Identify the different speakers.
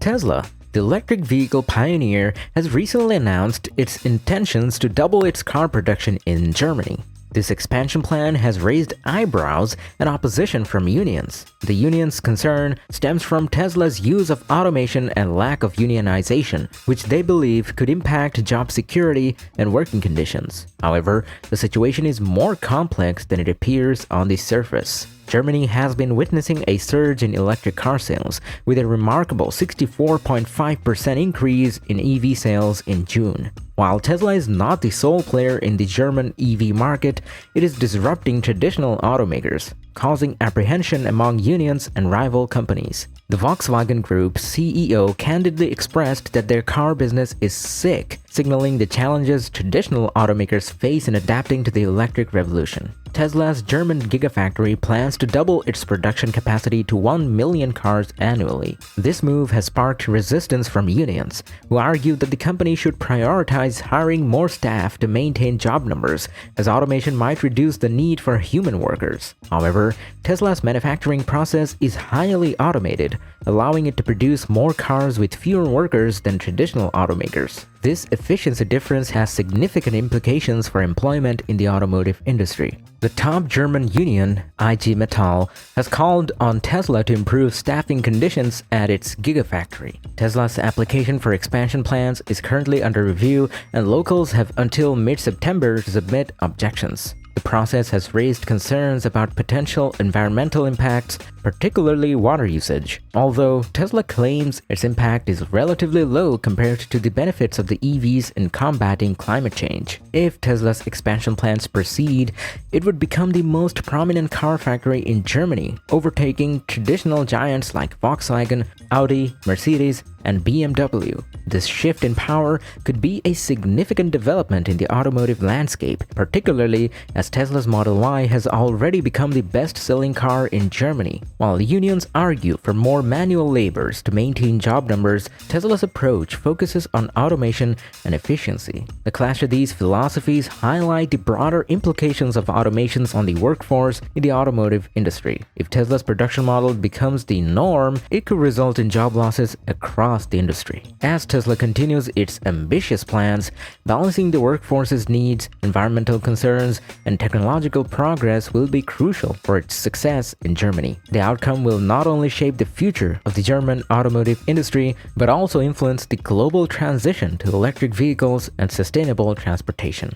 Speaker 1: Tesla, the electric vehicle pioneer, has recently announced its intentions to double its car production in Germany. This expansion plan has raised eyebrows and opposition from unions. The union's concern stems from Tesla's use of automation and lack of unionization, which they believe could impact job security and working conditions. However, the situation is more complex than it appears on the surface. Germany has been witnessing a surge in electric car sales, with a remarkable 64.5% increase in EV sales in June. While Tesla is not the sole player in the German EV market, it is disrupting traditional automakers, causing apprehension among unions and rival companies. The Volkswagen Group's CEO candidly expressed that their car business is sick, signaling the challenges traditional automakers face in adapting to the electric revolution. Tesla's German Gigafactory plans to double its production capacity to 1 million cars annually. This move has sparked resistance from unions, who argue that the company should prioritize hiring more staff to maintain job numbers, as automation might reduce the need for human workers. However, Tesla's manufacturing process is highly automated, allowing it to produce more cars with fewer workers than traditional automakers. This efficiency difference has significant implications for employment in the automotive industry. The top German union, IG Metall, has called on Tesla to improve staffing conditions at its Gigafactory. Tesla's application for expansion plans is currently under review, and locals have until mid-September to submit objections. The process has raised concerns about potential environmental impacts, particularly water usage, although Tesla claims its impact is relatively low compared to the benefits of the EVs in combating climate change. If Tesla's expansion plans proceed, it would become the most prominent car factory in Germany, overtaking traditional giants like Volkswagen, Audi, Mercedes, and BMW. This shift in power could be a significant development in the automotive landscape, particularly as Tesla's Model Y has already become the best-selling car in Germany. While the unions argue for more manual labors to maintain job numbers, Tesla's approach focuses on automation and efficiency. The clash of these philosophies highlight the broader implications of automations on the workforce in the automotive industry. If Tesla's production model becomes the norm, it could result in job losses across the industry. As Tesla continues its ambitious plans, balancing the workforce's needs, environmental concerns, and technological progress will be crucial for its success in Germany. The outcome will not only shape the future of the German automotive industry, but also influence the global transition to electric vehicles and sustainable transportation.